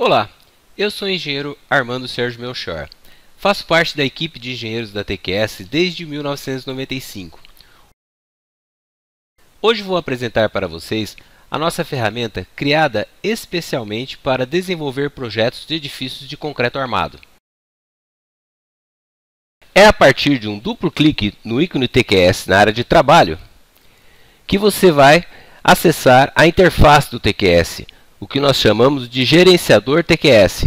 Olá, eu sou o engenheiro Armando Sérgio Melchior. Faço parte da equipe de engenheiros da TQS desde 1995. Hoje vou apresentar para vocês a nossa ferramenta criada especialmente para desenvolver projetos de edifícios de concreto armado. É a partir de um duplo clique no ícone TQS na área de trabalho que você vai acessar a interface do TQS, o que nós chamamos de gerenciador TQS.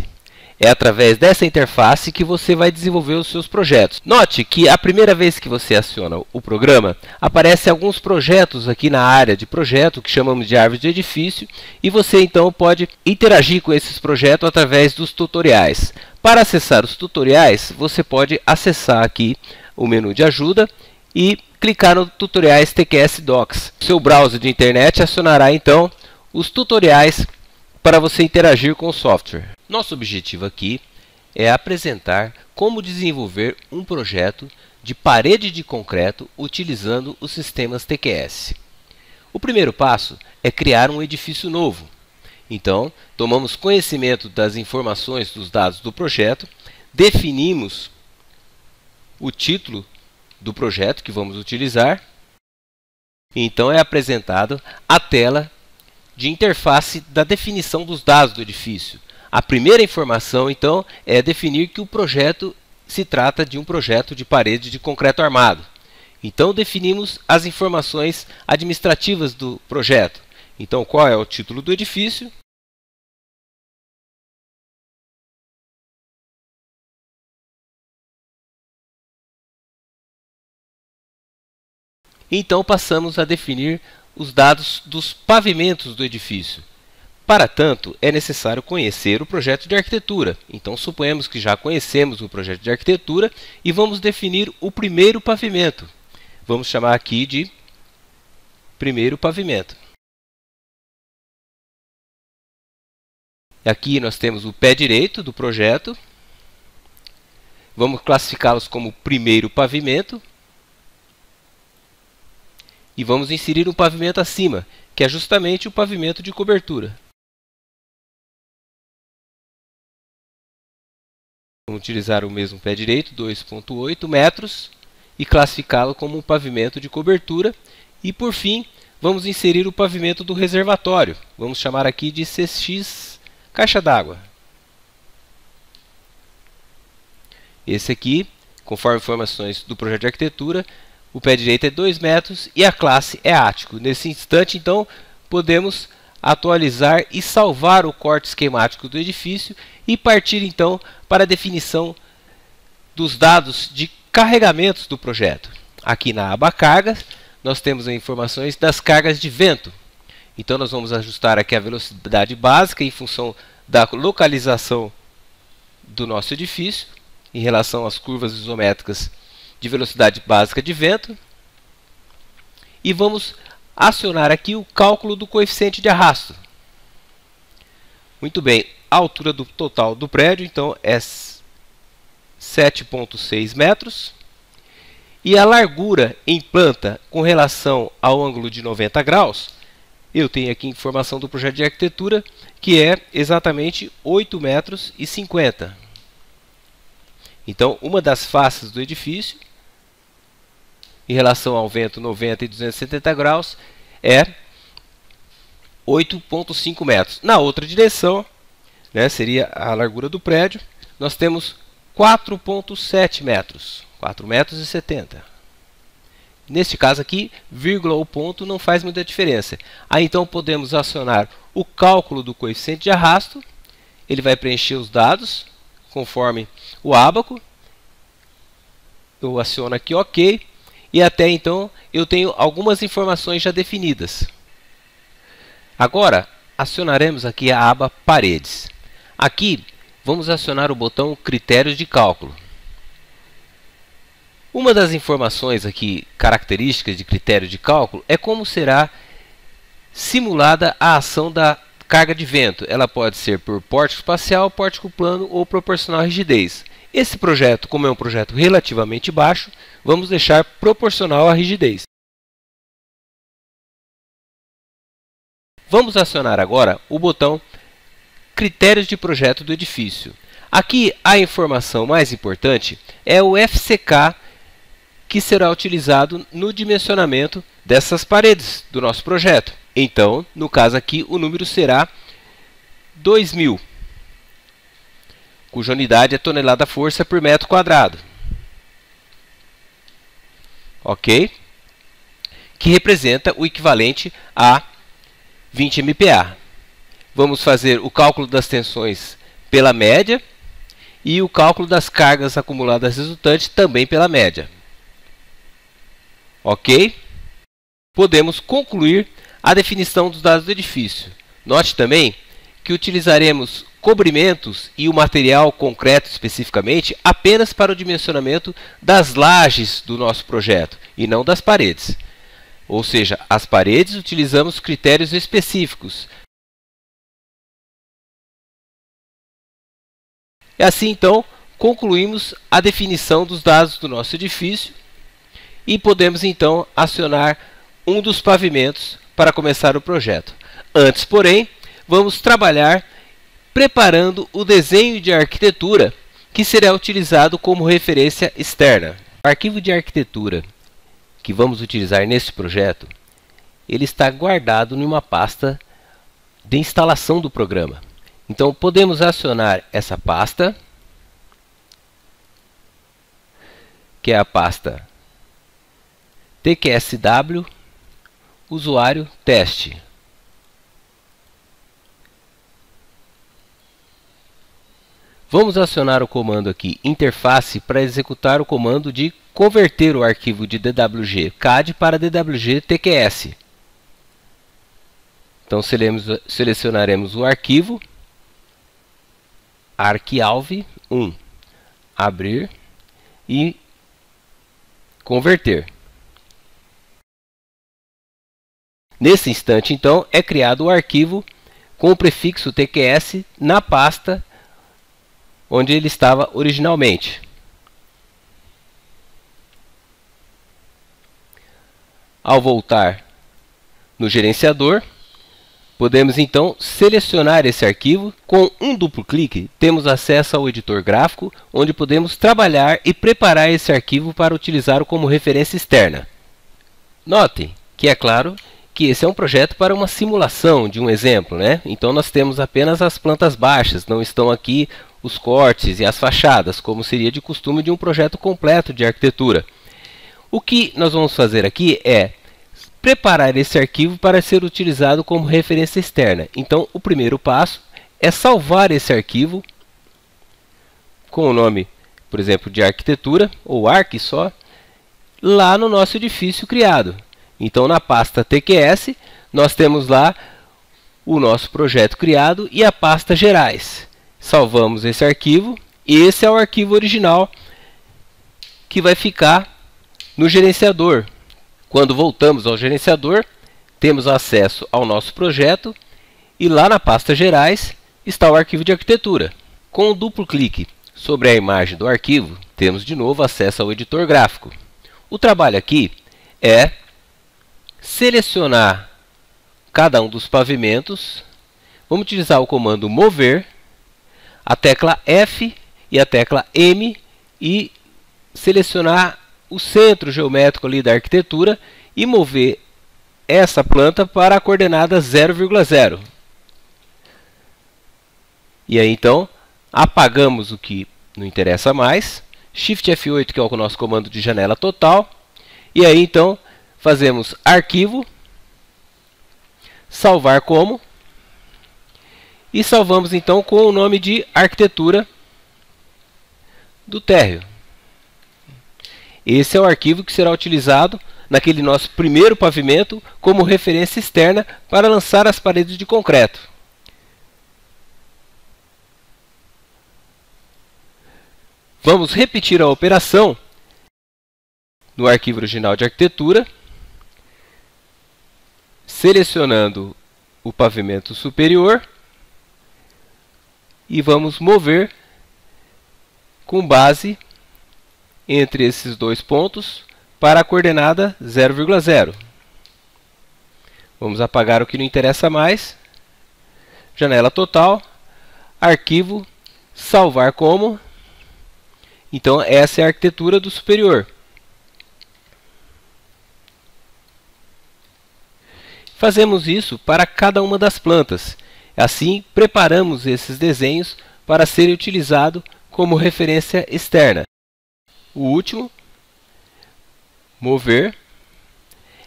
É através dessa interface que você vai desenvolver os seus projetos. Note que a primeira vez que você aciona o programa, aparecem alguns projetos aqui na área de projeto, que chamamos de árvore de edifício, e você então pode interagir com esses projetos através dos tutoriais. Para acessar os tutoriais, você pode acessar aqui o menu de ajuda e clicar no Tutoriais TQS Docs. Seu browser de internet acionará então os tutoriais para você interagir com o software. Nosso objetivo aqui é apresentar como desenvolver um projeto de parede de concreto utilizando os sistemas TQS. O primeiro passo é criar um edifício novo. Então, tomamos conhecimento das informações dos dados do projeto, definimos o título do projeto que vamos utilizar, e então é apresentado a tela de interface da definição dos dados do edifício. A primeira informação, então, é definir que o projeto se trata de um projeto de parede de concreto armado. Então, definimos as informações administrativas do projeto. Então, qual é o título do edifício? Então, passamos a definir os dados dos pavimentos do edifício. Para tanto, é necessário conhecer o projeto de arquitetura. Então, suponhamos que já conhecemos o projeto de arquitetura e vamos definir o primeiro pavimento. Vamos chamar aqui de primeiro pavimento. Aqui nós temos o pé direito do projeto. Vamos classificá-los como primeiro pavimento. E vamos inserir um pavimento acima, que é justamente o pavimento de cobertura. Vamos utilizar o mesmo pé direito, 2,8 metros, e classificá-lo como um pavimento de cobertura. E, por fim, vamos inserir o pavimento do reservatório. Vamos chamar aqui de CX caixa d'água. Esse aqui, conforme informações do projeto de arquitetura, o pé direito é 2 metros e a classe é ático. Nesse instante, então, podemos atualizar e salvar o corte esquemático do edifício e partir, então, para a definição dos dados de carregamentos do projeto. Aqui na aba Cargas, nós temos as informações das cargas de vento. Então, nós vamos ajustar aqui a velocidade básica em função da localização do nosso edifício, em relação às curvas isométricas de velocidade básica de vento, e vamos acionar aqui o cálculo do coeficiente de arrasto. Muito bem, a altura do total do prédio então é 7,6 metros e a largura em planta com relação ao ângulo de 90 graus, eu tenho aqui informação do projeto de arquitetura que é exatamente 8,50 metros. Então, uma das faces do edifício em relação ao vento 90 e 270 graus é 8,5 metros. Na outra direção, seria a largura do prédio, nós temos 4,7 metros, 4,70 metros. Neste caso aqui, vírgula ou ponto não faz muita diferença. Aí então podemos acionar o cálculo do coeficiente de arrasto, ele vai preencher os dados conforme o ábaco. Eu aciono aqui OK. E até então eu tenho algumas informações já definidas. Agora acionaremos aqui a aba Paredes. Aqui vamos acionar o botão Critérios de cálculo. Uma das informações aqui, características de critério de cálculo, é como será simulada a ação da carga de vento. Ela pode ser por pórtico espacial, pórtico plano ou proporcional à rigidez. Esse projeto, como é um projeto relativamente baixo, vamos deixar proporcional à rigidez. Vamos acionar agora o botão critérios de projeto do edifício. Aqui a informação mais importante é o FCK que será utilizado no dimensionamento dessas paredes do nosso projeto. Então, no caso aqui, o número será 2000, cuja unidade é tonelada-força por metro quadrado. Ok? Que representa o equivalente a 20 MPa. Vamos fazer o cálculo das tensões pela média e o cálculo das cargas acumuladas resultantes também pela média. Ok? Podemos concluir a definição dos dados do edifício. Note também que utilizaremos cobrimentos e o material concreto especificamente apenas para o dimensionamento das lajes do nosso projeto e não das paredes. Ou seja, as paredes utilizamos critérios específicos. E assim então concluímos a definição dos dados do nosso edifício e podemos então acionar um dos pavimentos para começar o projeto. Antes, porém, vamos trabalhar preparando o desenho de arquitetura que será utilizado como referência externa. O arquivo de arquitetura que vamos utilizar nesse projeto, ele está guardado em uma pasta de instalação do programa. Então podemos acionar essa pasta, que é a pasta TQSW usuário teste. Vamos acionar o comando aqui interface para executar o comando de converter o arquivo de DWG CAD para DWG TQS. Então selecionaremos o arquivo arquialv 1, abrir e converter. Nesse instante, então, é criado o arquivo com o prefixo TQS na pasta onde ele estava originalmente. Ao voltar no gerenciador, podemos então selecionar esse arquivo. Com um duplo clique, temos acesso ao editor gráfico, onde podemos trabalhar e preparar esse arquivo para utilizá-lo como referência externa. Notem que, é claro, que esse é um projeto para uma simulação de um exemplo, né? Então nós temos apenas as plantas baixas, não estão aqui os cortes e as fachadas, como seria de costume de um projeto completo de arquitetura. O que nós vamos fazer aqui é preparar esse arquivo para ser utilizado como referência externa. Então o primeiro passo é salvar esse arquivo com o nome, por exemplo, de arquitetura ou arq só, lá no nosso edifício criado. Então, na pasta TQS, nós temos lá o nosso projeto criado e a pasta gerais. Salvamos esse arquivo. Esse é o arquivo original que vai ficar no gerenciador. Quando voltamos ao gerenciador, temos acesso ao nosso projeto e lá na pasta gerais está o arquivo de arquitetura. Com um duplo clique sobre a imagem do arquivo, temos de novo acesso ao editor gráfico. O trabalho aqui é selecionar cada um dos pavimentos. Vamos utilizar o comando mover, a tecla F e a tecla M e selecionar o centro geométrico ali da arquitetura e mover essa planta para a coordenada 0,0. E aí então apagamos o que não interessa mais, Shift F8, que é o nosso comando de janela total, e aí então fazemos arquivo, salvar como, e salvamos então com o nome de arquitetura do térreo. Esse é o arquivo que será utilizado naquele nosso primeiro pavimento como referência externa para lançar as paredes de concreto. Vamos repetir a operação no arquivo original de arquitetura, selecionando o pavimento superior e vamos mover com base entre esses dois pontos para a coordenada 0,0. Vamos apagar o que não interessa mais, janela total, arquivo, salvar como. Então essa é a arquitetura do superior. Fazemos isso para cada uma das plantas. Assim, preparamos esses desenhos para serem utilizados como referência externa. O último, mover.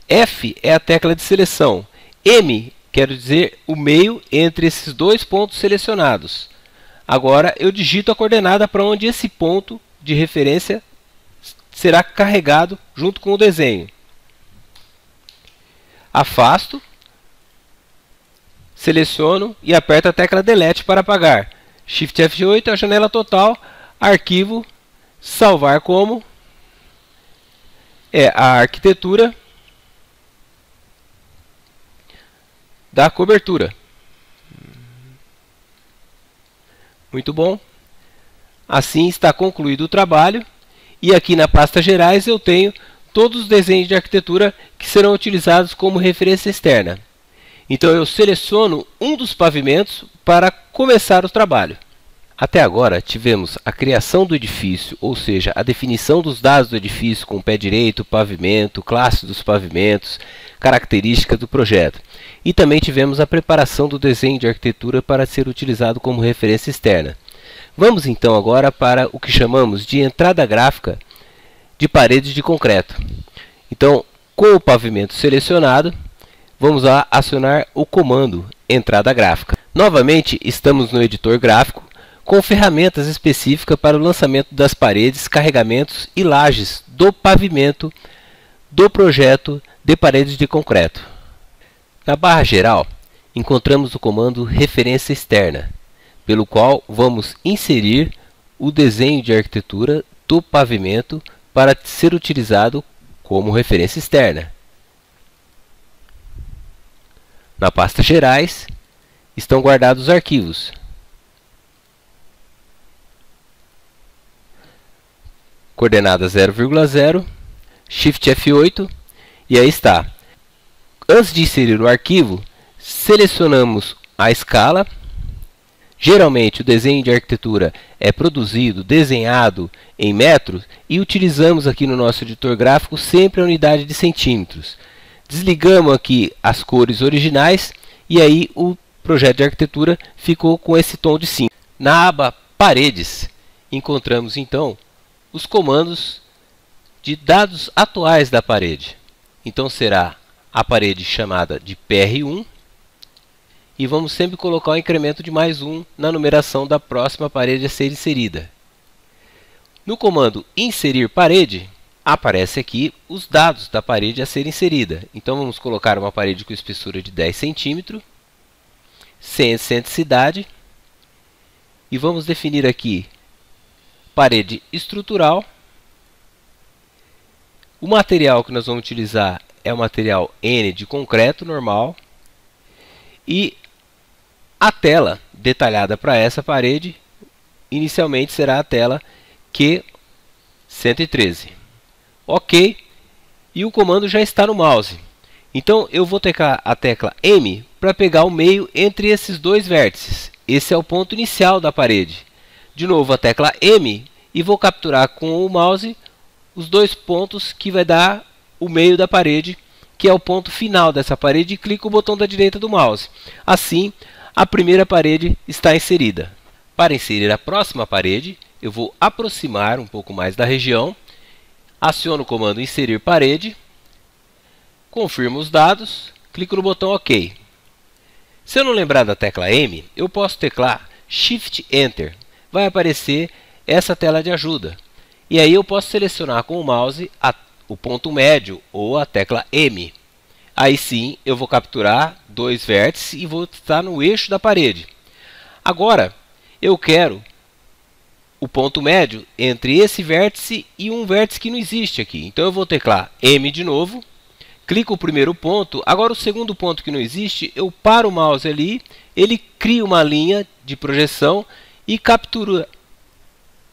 F é a tecla de seleção. M quer dizer o meio entre esses dois pontos selecionados. Agora eu digito a coordenada para onde esse ponto de referência será carregado junto com o desenho. Afasto, seleciono e aperto a tecla Delete para apagar. Shift F8 é a janela total, arquivo, salvar como. É a arquitetura da cobertura. Muito bom. Assim está concluído o trabalho. E aqui na pasta Gerais eu tenho todos os desenhos de arquitetura que serão utilizados como referência externa. Então eu seleciono um dos pavimentos para começar o trabalho. Até agora tivemos a criação do edifício, ou seja, a definição dos dados do edifício com pé direito, pavimento, classe dos pavimentos, características do projeto. E também tivemos a preparação do desenho de arquitetura para ser utilizado como referência externa. Vamos então agora para o que chamamos de entrada gráfica de paredes de concreto. Então, com o pavimento selecionado, vamos lá acionar o comando entrada gráfica. Novamente, estamos no editor gráfico com ferramentas específicas para o lançamento das paredes, carregamentos e lajes do pavimento do projeto de paredes de concreto. Na barra geral, encontramos o comando referência externa, pelo qual vamos inserir o desenho de arquitetura do pavimento para ser utilizado como referência externa. Na pasta Gerais estão guardados os arquivos. Coordenada 0,0, Shift F8 e aí está. Antes de inserir o arquivo, selecionamos a escala. Geralmente o desenho de arquitetura é produzido, desenhado em metros e utilizamos aqui no nosso editor gráfico sempre a unidade de centímetros. Desligamos aqui as cores originais e aí o projeto de arquitetura ficou com esse tom de cinza. Na aba Paredes, encontramos então os comandos de dados atuais da parede. Então será a parede chamada de PR1 e vamos sempre colocar o incremento de mais 1 na numeração da próxima parede a ser inserida. No comando Inserir Parede, aparece aqui os dados da parede a ser inserida. Então vamos colocar uma parede com espessura de 10 cm, sem excentricidade, e vamos definir aqui parede estrutural. O material que nós vamos utilizar é o material N de concreto normal, e a tela detalhada para essa parede inicialmente será a tela Q113. OK, e o comando já está no mouse. Então eu vou tecar a tecla M para pegar o meio entre esses dois vértices. Esse é o ponto inicial da parede. De novo a tecla M e vou capturar com o mouse os dois pontos que vai dar o meio da parede, que é o ponto final dessa parede, e clico o botão da direita do mouse. Assim, a primeira parede está inserida. Para inserir a próxima parede, eu vou aproximar um pouco mais da região, aciono o comando Inserir Parede, confirmo os dados, clico no botão OK. Se eu não lembrar da tecla M, eu posso teclar Shift Enter. Vai aparecer essa tela de ajuda. E aí eu posso selecionar com o mouse o ponto médio ou a tecla M. Aí sim eu vou capturar dois vértices e vou estar no eixo da parede. Agora eu quero o ponto médio entre esse vértice e um vértice que não existe aqui. Então eu vou teclar M de novo, clico o primeiro ponto. Agora o segundo ponto que não existe, eu paro o mouse ali, ele cria uma linha de projeção e captura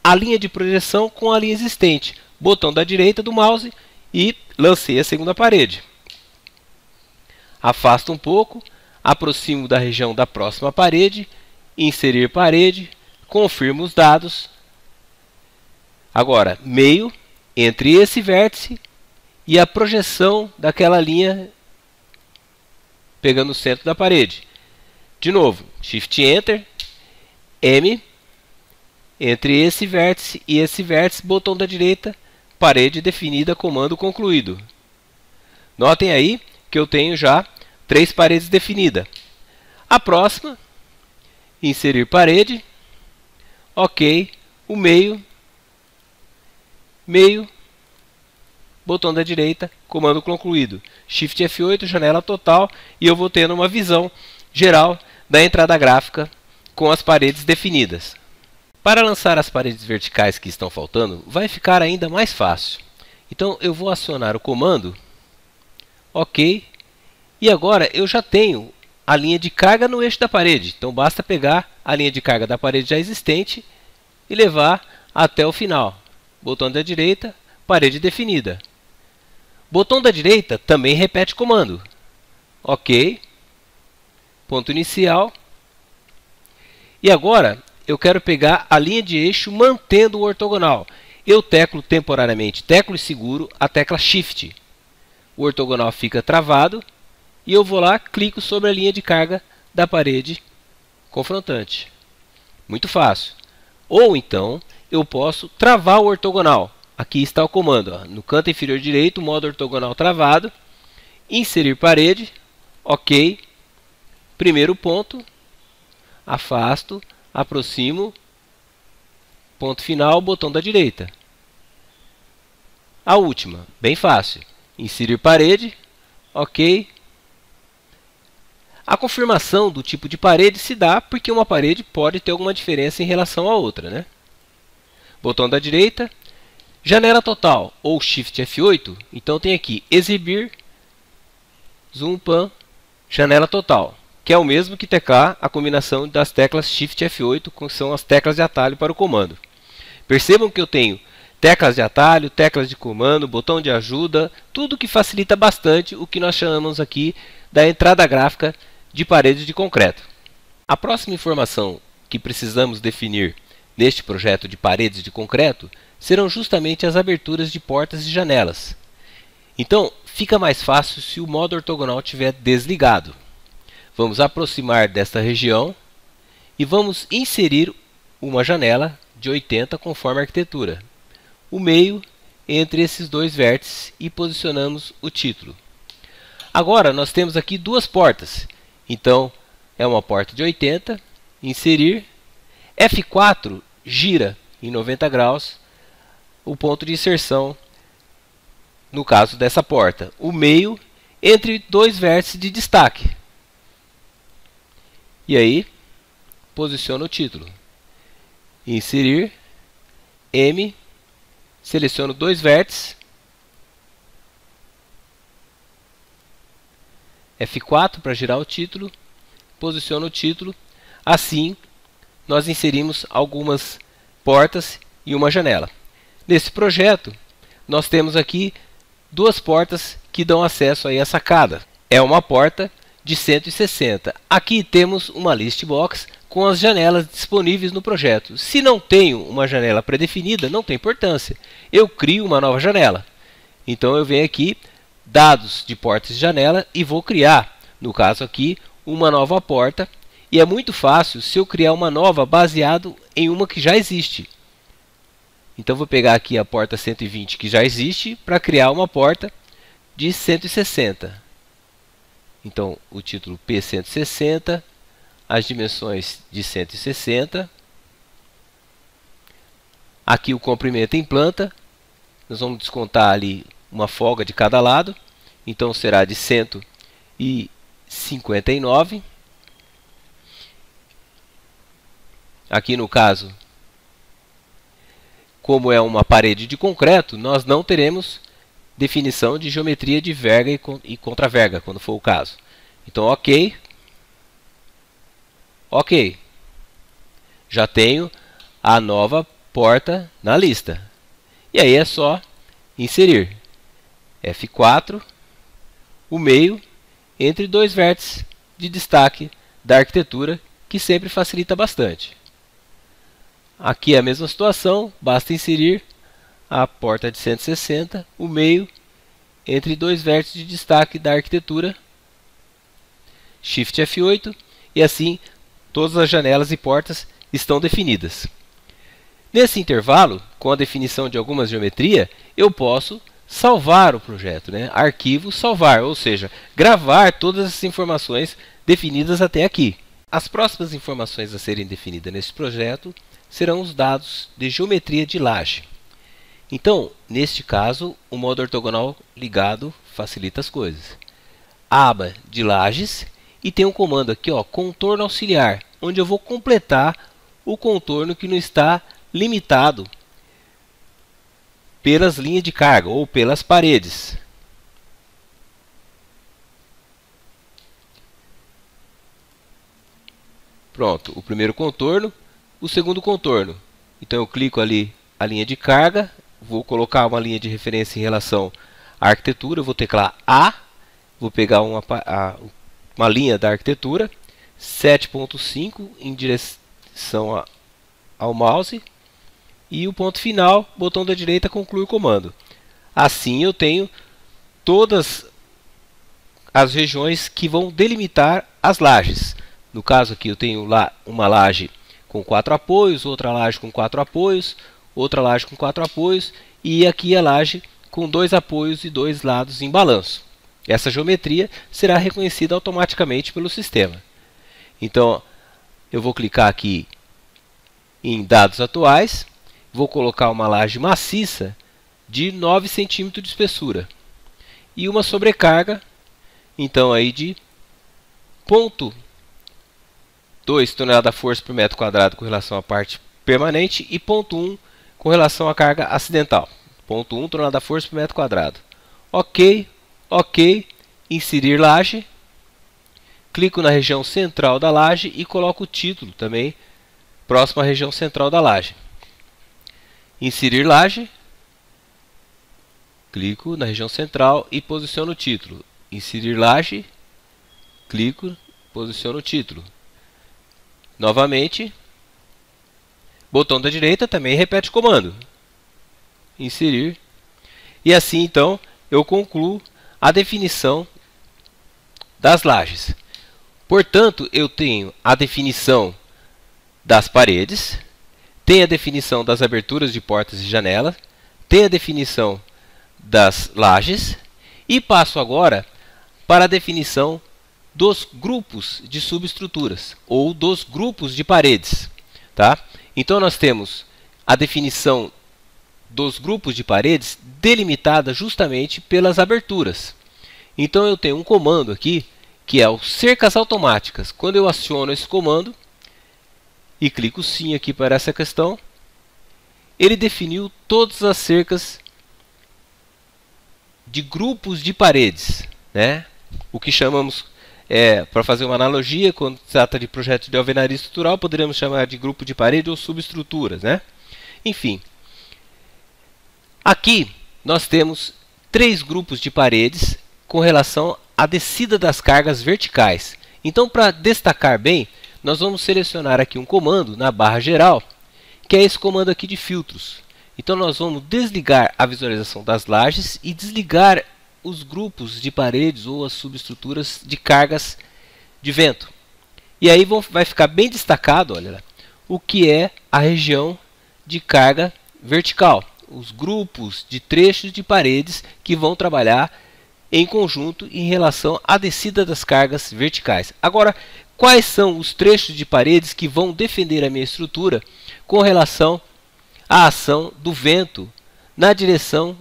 a linha de projeção com a linha existente. Botão da direita do mouse e lancei a segunda parede. Afasto um pouco, aproximo da região da próxima parede inserir parede, confirmo os dados. Agora, meio entre esse vértice e a projeção daquela linha pegando o centro da parede. De novo, Shift Enter, M, entre esse vértice e esse vértice, botão da direita, parede definida, comando concluído. Notem aí que eu tenho já 3 paredes definidas. A próxima, inserir parede, ok, o meio, botão da direita, comando concluído. Shift F8, janela total, e eu vou tendo uma visão geral da entrada gráfica com as paredes definidas. Para lançar as paredes verticais que estão faltando, vai ficar ainda mais fácil. Então eu vou acionar o comando, ok, e agora eu já tenho a linha de carga no eixo da parede. Então basta pegar a linha de carga da parede já existente e levar até o final. Botão da direita, parede definida. Botão da direita também repete comando. Ok. Ponto inicial. E agora eu quero pegar a linha de eixo mantendo o ortogonal. Eu teclo temporariamente, teclo e seguro a tecla Shift. O ortogonal fica travado e eu vou lá, clico sobre a linha de carga da parede confrontante. Muito fácil. Ou então eu posso travar o ortogonal. Aqui está o comando, ó, no canto inferior direito, modo ortogonal travado, inserir parede, ok, primeiro ponto, afasto, aproximo, ponto final, botão da direita. A última, bem fácil, inserir parede, ok. A confirmação do tipo de parede se dá porque uma parede pode ter alguma diferença em relação à outra, né? Botão da direita, janela total ou Shift F8, então tem aqui exibir, zoom pan, janela total, que é o mesmo que teclar a combinação das teclas Shift F8, que são as teclas de atalho para o comando. Percebam que eu tenho teclas de atalho, teclas de comando, botão de ajuda, tudo que facilita bastante o que nós chamamos aqui da entrada gráfica de paredes de concreto. A próxima informação que precisamos definir neste projeto de paredes de concreto serão justamente as aberturas de portas e janelas. Então, fica mais fácil se o modo ortogonal estiver desligado. Vamos aproximar desta região e vamos inserir uma janela de 80 conforme a arquitetura. O meio entre esses dois vértices e posicionamos o título. Agora nós temos aqui duas portas. Então, é uma porta de 80, inserir, F4 gira em 90 graus o ponto de inserção, no caso dessa porta, o meio entre dois vértices de destaque. E aí, posiciono o título. Inserir, M, seleciono dois vértices, F4 para girar o título, posiciono o título. Assim, nós inserimos algumas portas e uma janela. Nesse projeto, nós temos aqui duas portas que dão acesso aí à sacada. É uma porta de 160. Aqui temos uma list box com as janelas disponíveis no projeto. Se não tenho uma janela pré-definida, não tem importância. Eu crio uma nova janela. Então eu venho aqui, dados de portas e janela, e vou criar, no caso aqui, uma nova porta. E é muito fácil se eu criar uma nova baseado em uma que já existe. Então vou pegar aqui a porta 120 que já existe para criar uma porta de 160. Então o título P160, as dimensões de 160. Aqui o comprimento em planta, nós vamos descontar ali uma folga de cada lado, então será de 159. Aqui no caso, como é uma parede de concreto, nós não teremos definição de geometria de verga e contra-verga, quando for o caso. Então, ok. Ok. Já tenho a nova porta na lista. E aí é só inserir. F4, o meio, entre dois vértices de destaque da arquitetura, que sempre facilita bastante. Aqui é a mesma situação, basta inserir a porta de 160, o meio, entre dois vértices de destaque da arquitetura, Shift F8, e assim todas as janelas e portas estão definidas. Nesse intervalo, com a definição de algumas geometria, eu posso salvar o projeto, né? Arquivo salvar, ou seja, gravar todas as informações definidas até aqui. As próximas informações a serem definidas nesse projeto serão os dados de geometria de laje. Então, neste caso, o modo ortogonal ligado facilita as coisas. A aba de lajes, e tem um comando aqui, ó, contorno auxiliar, onde eu vou completar o contorno que não está limitado pelas linhas de carga ou pelas paredes. Pronto, o primeiro contorno, o segundo contorno. Então eu clico ali a linha de carga, vou colocar uma linha de referência em relação à arquitetura, vou teclar A, vou pegar uma linha da arquitetura, 7.5 em direção ao mouse, e o ponto final, botão da direita, conclui o comando. Assim eu tenho todas as regiões que vão delimitar as lajes. No caso aqui eu tenho lá uma laje com 4 apoios, outra laje com 4 apoios, outra laje com 4 apoios, e aqui a laje com 2 apoios e 2 lados em balanço. Essa geometria será reconhecida automaticamente pelo sistema. Então, eu vou clicar aqui em dados atuais, vou colocar uma laje maciça de 9 centímetros de espessura e uma sobrecarga, então aí de 0,2 tonelada-força por metro quadrado com relação à parte permanente e 0,1 com relação à carga acidental. 0,1 tonelada-força por metro quadrado. Ok, ok, inserir laje. Clico na região central da laje e coloco o título também próximo à região central da laje. Inserir laje. Clico na região central e posiciono o título. Inserir laje. Clico, posiciono o título. Novamente, botão da direita também repete o comando. Inserir. E assim então eu concluo a definição das lajes. Portanto, eu tenho a definição das paredes, tenho a definição das aberturas de portas e janelas, tenho a definição das lajes e passo agora para a definição dos grupos de subestruturas ou dos grupos de paredes, tá? Então nós temos a definição dos grupos de paredes delimitada justamente pelas aberturas. Então eu tenho um comando aqui que é o cercas automáticas. Quando eu aciono esse comando e clico sim aqui para essa questão, ele definiu todas as cercas de grupos de paredes, né? O que chamamos, para fazer uma analogia, quando se trata de projeto de alvenaria estrutural, poderíamos chamar de grupo de parede ou subestruturas, né? Enfim, aqui nós temos 3 grupos de paredes com relação à descida das cargas verticais. Então, para destacar bem, nós vamos selecionar aqui um comando na barra geral, que é esse comando aqui de filtros. Então nós vamos desligar a visualização das lajes e desligar os grupos de paredes ou as subestruturas de cargas de vento. E aí vai ficar bem destacado, olha, o que é a região de carga vertical. Os grupos de trechos de paredes que vão trabalhar em conjunto em relação à descida das cargas verticais. Agora, quais são os trechos de paredes que vão defender a minha estrutura com relação à ação do vento na direção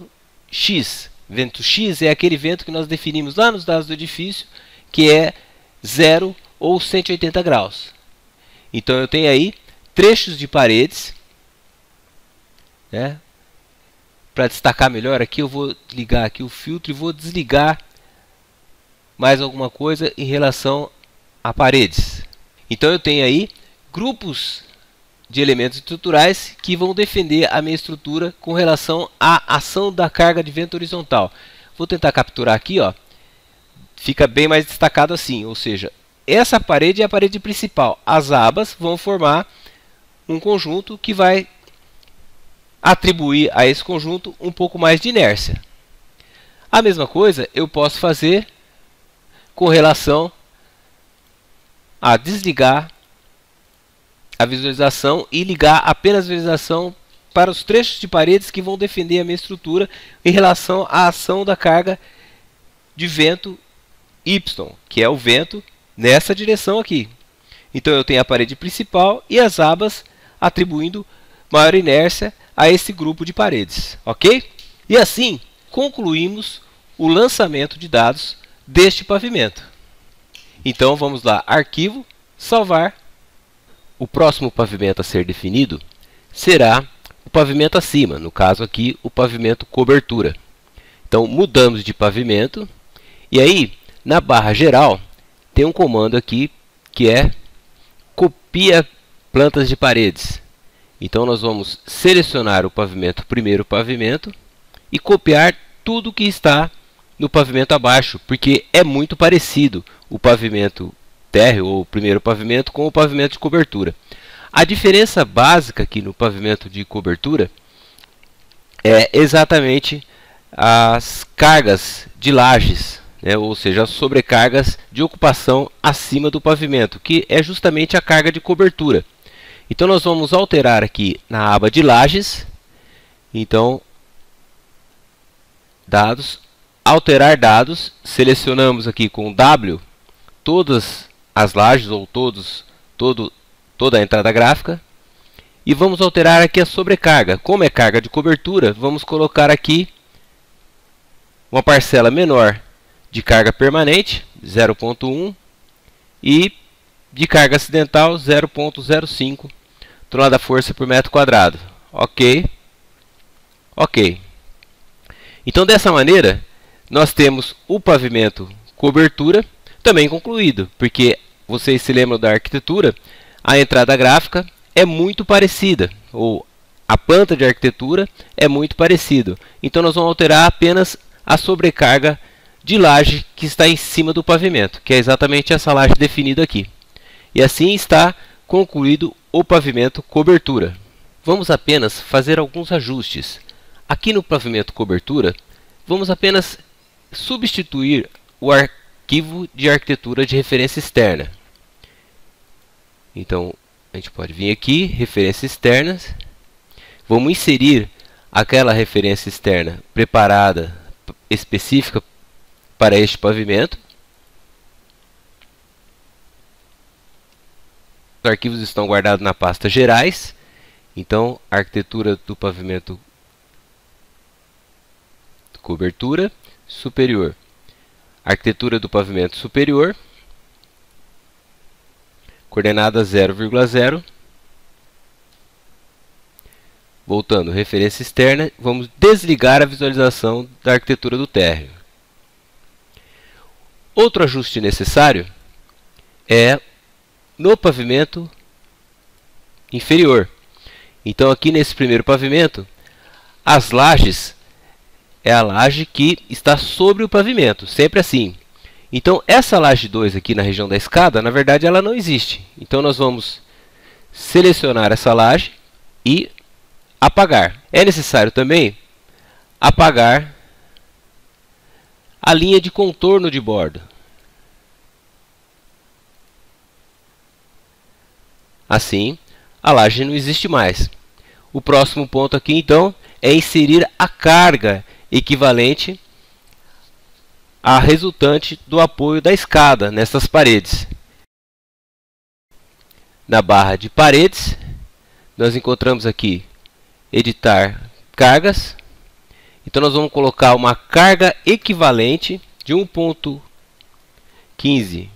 X? Vento X é aquele vento que nós definimos lá nos dados do edifício, que é 0 ou 180 graus. Então eu tenho aí trechos de paredes, né? Para destacar melhor aqui, eu vou ligar aqui o filtro e vou desligar mais alguma coisa em relação a paredes. Então eu tenho aí grupos de elementos estruturais que vão defender a minha estrutura com relação à ação da carga de vento horizontal. Vou tentar capturar aqui, ó. Fica bem mais destacado assim, ou seja, essa parede é a parede principal. As abas vão formar um conjunto que vai atribuir a esse conjunto um pouco mais de inércia. A mesma coisa eu posso fazer com relação a desligar a visualização e ligar apenas a visualização para os trechos de paredes que vão defender a minha estrutura em relação à ação da carga de vento Y, que é o vento nessa direção aqui. Então eu tenho a parede principal e as abas atribuindo maior inércia a esse grupo de paredes, ok? E assim concluímos o lançamento de dados deste pavimento. Então vamos lá, arquivo, salvar. O próximo pavimento a ser definido será o pavimento acima, no caso aqui o pavimento cobertura. Então mudamos de pavimento e aí na barra geral tem um comando aqui que é copia plantas de paredes. Então nós vamos selecionar o pavimento, primeiro pavimento, e copiar tudo que está no pavimento abaixo, porque é muito parecido o pavimento térreo ou o primeiro pavimento com o pavimento de cobertura. A diferença básica aqui no pavimento de cobertura é exatamente as cargas de lajes, né, ou seja, as sobrecargas de ocupação acima do pavimento, que é justamente a carga de cobertura. Então nós vamos alterar aqui na aba de lajes, então dados, alterar dados, selecionamos aqui com W todas as lajes ou toda a entrada gráfica e vamos alterar aqui a sobrecarga. Como é carga de cobertura, vamos colocar aqui uma parcela menor de carga permanente, 0,1, e de carga acidental, 0,05 tonelada-força por metro quadrado. Ok. Ok. Então, dessa maneira, nós temos o pavimento cobertura também concluído, porque vocês se lembram da arquitetura, a entrada gráfica é muito parecida, ou a planta de arquitetura é muito parecida. Então nós vamos alterar apenas a sobrecarga de laje que está em cima do pavimento, que é exatamente essa laje definida aqui. E assim está concluído o pavimento cobertura. Vamos apenas fazer alguns ajustes. Aqui no pavimento cobertura, vamos apenas substituir o arquivo de arquitetura de referência externa. Então, a gente pode vir aqui, referências externas. Vamos inserir aquela referência externa preparada, específica para este pavimento. Os arquivos estão guardados na pasta gerais. Então, a arquitetura do pavimento cobertura superior. Arquitetura do pavimento superior. Coordenada 0,0. Voltando, referência externa, vamos desligar a visualização da arquitetura do térreo. Outro ajuste necessário é no pavimento inferior. Então aqui nesse primeiro pavimento, as lajes é a laje que está sobre o pavimento, sempre assim. Então essa laje 2 aqui na região da escada, na verdade ela não existe. Então nós vamos selecionar essa laje e apagar. É necessário também apagar a linha de contorno de bordo. Assim, a laje não existe mais. O próximo ponto aqui, então, é inserir a carga equivalente à resultante do apoio da escada nessas paredes. Na barra de paredes, nós encontramos aqui editar cargas. Então nós vamos colocar uma carga equivalente de 1,15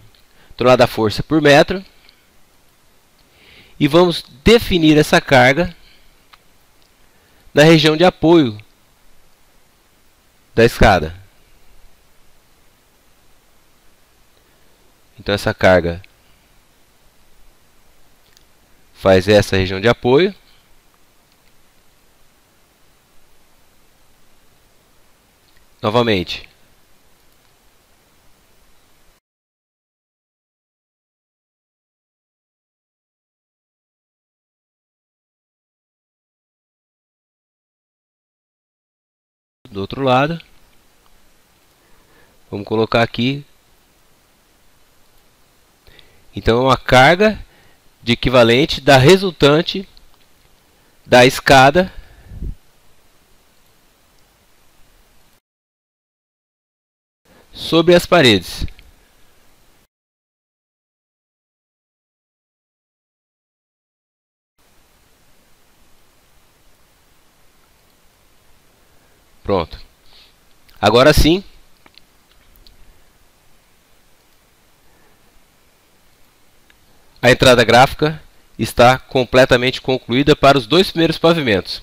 tonelada-força por metro. E vamos definir essa carga na região de apoio da escada. Então essa carga faz essa região de apoio. Novamente, do outro lado. Vamos colocar aqui. Então é uma carga de equivalente da resultante da escada sobre as paredes. Pronto. Agora sim, a entrada gráfica está completamente concluída para os dois primeiros pavimentos.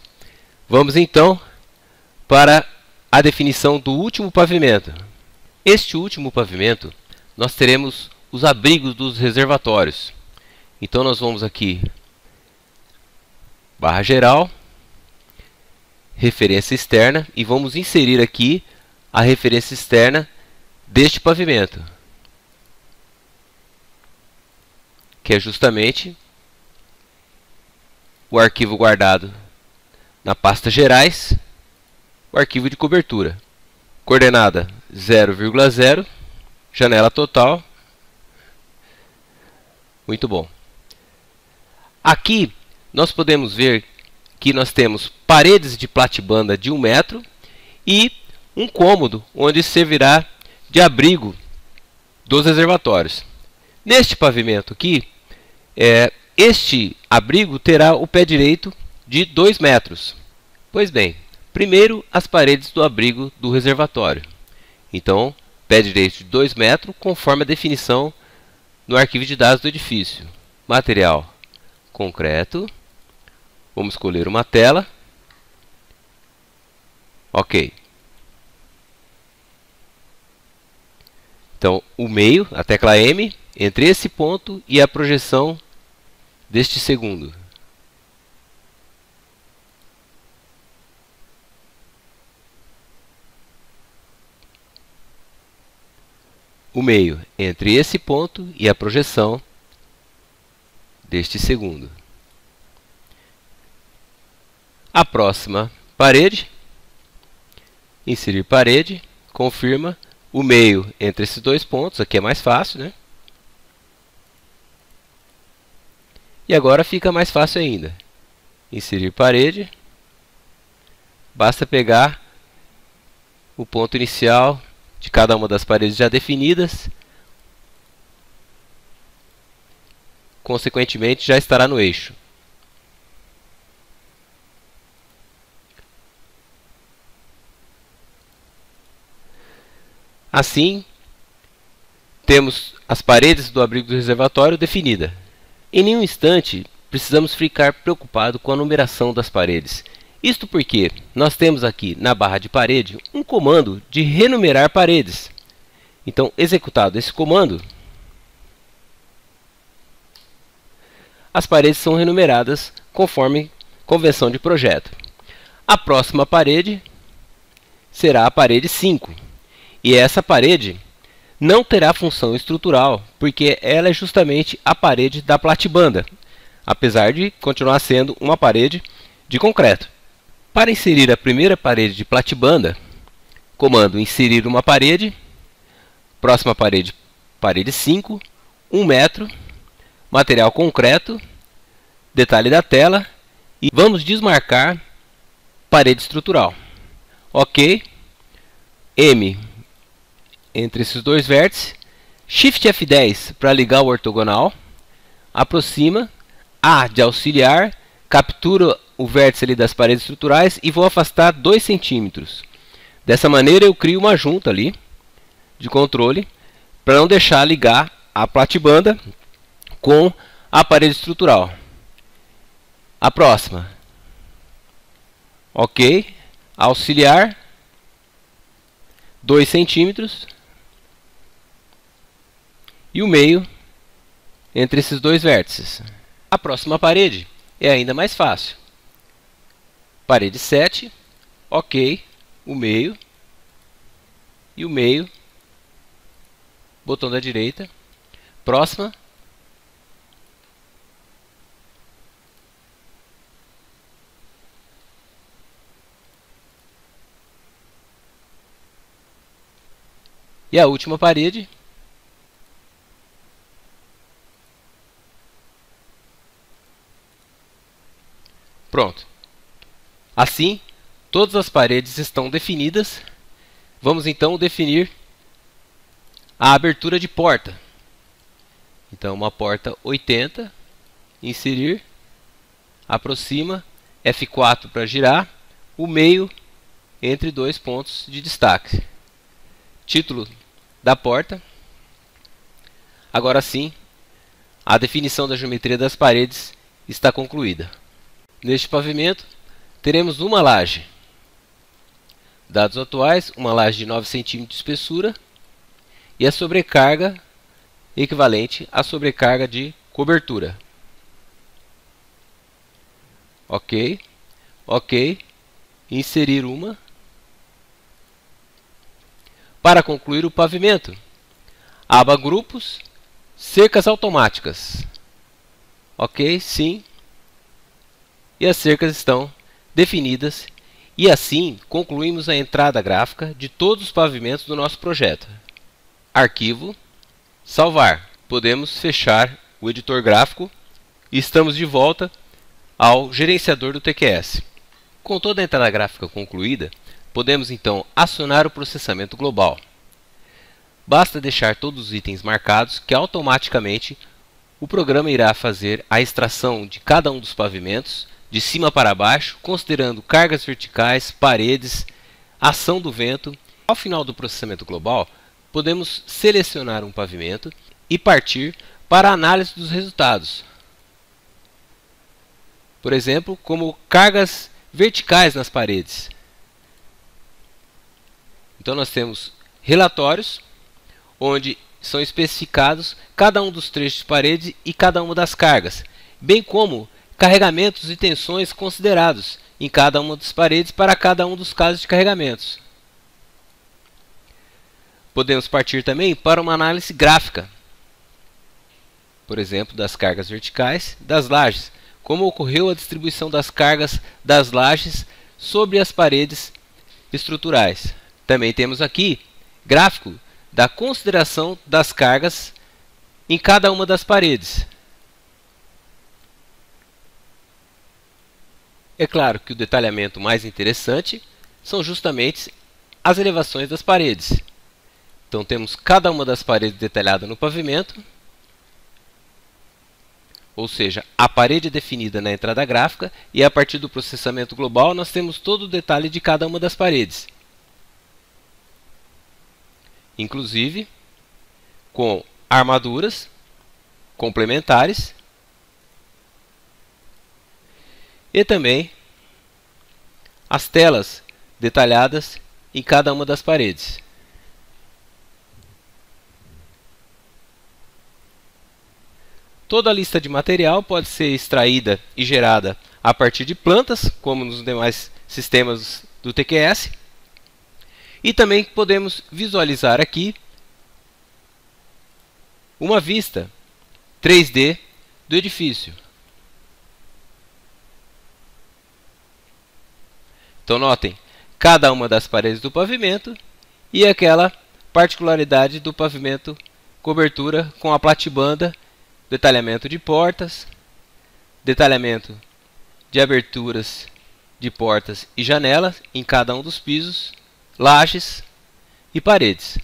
Vamos então para a definição do último pavimento. Este último pavimento, nós teremos os abrigos dos reservatórios. Então nós vamos aqui, barra geral, referência externa, e vamos inserir aqui a referência externa deste pavimento, que é justamente o arquivo guardado na pasta gerais, o arquivo de cobertura. Coordenada 0,0, janela total. Muito bom. Aqui nós podemos ver que nós temos paredes de platibanda de 1 metro e um cômodo onde servirá de abrigo dos reservatórios. Neste pavimento aqui, este abrigo terá o pé direito de 2 metros. Pois bem, primeiro as paredes do abrigo do reservatório. Então, pé direito de 2 metros, conforme a definição no arquivo de dados do edifício. Material concreto. Vamos escolher uma tela. Ok. Então, o meio, a tecla M, entre esse ponto e a projeção deste segundo. O meio entre esse ponto e a projeção deste segundo. A próxima parede, inserir parede, confirma. O meio entre esses dois pontos, aqui é mais fácil, né? E agora fica mais fácil ainda. Inserir parede, basta pegar o ponto inicial de cada uma das paredes já definidas. Consequentemente, já estará no eixo. Assim, temos as paredes do abrigo do reservatório definida. Em nenhum instante, precisamos ficar preocupados com a numeração das paredes. Isto porque nós temos aqui na barra de parede um comando de renumerar paredes. Então, executado esse comando, as paredes são renumeradas conforme convenção de projeto. A próxima parede será a parede 5. E essa parede não terá função estrutural, porque ela é justamente a parede da platibanda, apesar de continuar sendo uma parede de concreto. Para inserir a primeira parede de platibanda, comando inserir uma parede, próxima parede, parede 5, 1 metro, material concreto, detalhe da tela, e vamos desmarcar parede estrutural. Ok, M entre esses dois vértices, Shift F10 para ligar o ortogonal, aproxima, A de auxiliar, captura o vértice ali das paredes estruturais e vou afastar 2 centímetros. Dessa maneira eu crio uma junta ali de controle para não deixar ligar a platibanda com a parede estrutural. A próxima. Ok, auxiliar, 2 centímetros. E o meio entre esses dois vértices. A próxima parede é ainda mais fácil. Parede 7, ok, o meio, e o meio, botão da direita. Próxima. E a última parede. Pronto. Assim, todas as paredes estão definidas. Vamos então definir a abertura de porta. Então, uma porta 80, inserir, aproxima, F4 para girar, o meio entre dois pontos de destaque. Título da porta. Agora sim, a definição da geometria das paredes está concluída. Neste pavimento, teremos uma laje. Dados atuais, uma laje de 9 cm de espessura e a sobrecarga equivalente à sobrecarga de cobertura. Ok, ok, inserir uma. Para concluir o pavimento, aba grupos, cercas automáticas. Ok, sim. E as cercas estão definidas e assim concluímos a entrada gráfica de todos os pavimentos do nosso projeto. Arquivo, salvar. Podemos fechar o editor gráfico e estamos de volta ao gerenciador do TQS. Com toda a entrada gráfica concluída, podemos então acionar o processamento global. Basta deixar todos os itens marcados que automaticamente o programa irá fazer a extração de cada um dos pavimentos de cima para baixo, considerando cargas verticais, paredes, ação do vento. Ao final do processamento global, podemos selecionar um pavimento e partir para a análise dos resultados. Por exemplo, como cargas verticais nas paredes. Então nós temos relatórios, onde são especificados cada um dos trechos de parede e cada uma das cargas, bem como carregamentos e tensões considerados em cada uma das paredes para cada um dos casos de carregamentos. Podemos partir também para uma análise gráfica, por exemplo, das cargas verticais das lajes, como ocorreu a distribuição das cargas das lajes sobre as paredes estruturais. Também temos aqui gráfico da consideração das cargas em cada uma das paredes. É claro que o detalhamento mais interessante são justamente as elevações das paredes. Então temos cada uma das paredes detalhada no pavimento, ou seja, a parede definida na entrada gráfica, e a partir do processamento global nós temos todo o detalhe de cada uma das paredes. Inclusive com armaduras complementares e também as telas detalhadas em cada uma das paredes. Toda a lista de material pode ser extraída e gerada a partir de plantas, como nos demais sistemas do TQS. E também podemos visualizar aqui uma vista 3D do edifício. Então notem cada uma das paredes do pavimento e aquela particularidade do pavimento cobertura com a platibanda, detalhamento de portas, detalhamento de aberturas de portas e janelas em cada um dos pisos, lajes e paredes.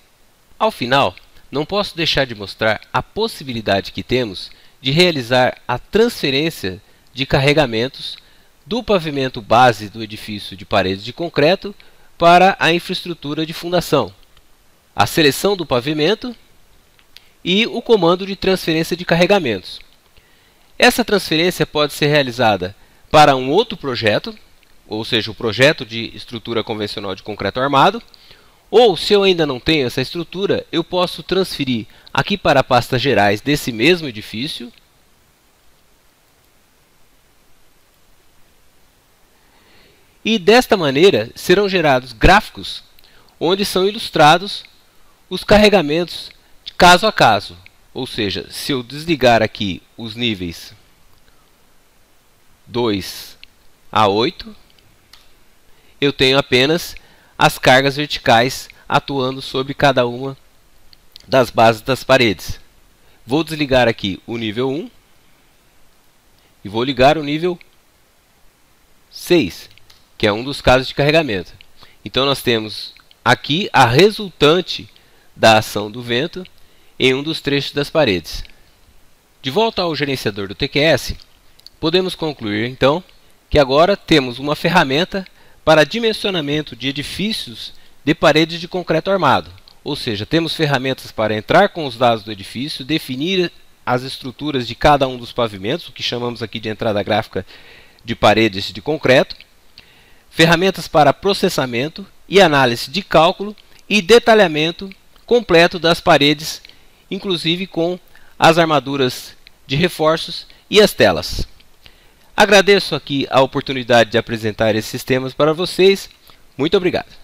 Ao final, não posso deixar de mostrar a possibilidade que temos de realizar a transferência de carregamentos do pavimento base do edifício de paredes de concreto para a infraestrutura de fundação, a seleção do pavimento e o comando de transferência de carregamentos. Essa transferência pode ser realizada para um outro projeto, ou seja, o projeto de estrutura convencional de concreto armado, ou se eu ainda não tenho essa estrutura, eu posso transferir aqui para pastas gerais desse mesmo edifício, e desta maneira serão gerados gráficos onde são ilustrados os carregamentos de caso a caso. Ou seja, se eu desligar aqui os níveis 2 a 8, eu tenho apenas as cargas verticais atuando sobre cada uma das bases das paredes. Vou desligar aqui o nível 1 e vou ligar o nível 6, que é um dos casos de carregamento. Então nós temos aqui a resultante da ação do vento em um dos trechos das paredes. De volta ao gerenciador do TQS, podemos concluir então que agora temos uma ferramenta para dimensionamento de edifícios de paredes de concreto armado. Ou seja, temos ferramentas para entrar com os dados do edifício, definir as estruturas de cada um dos pavimentos, o que chamamos aqui de entrada gráfica de paredes de concreto, ferramentas para processamento e análise de cálculo e detalhamento completo das paredes, inclusive com as armaduras de reforços e as telas. Agradeço aqui a oportunidade de apresentar esses sistemas para vocês. Muito obrigado.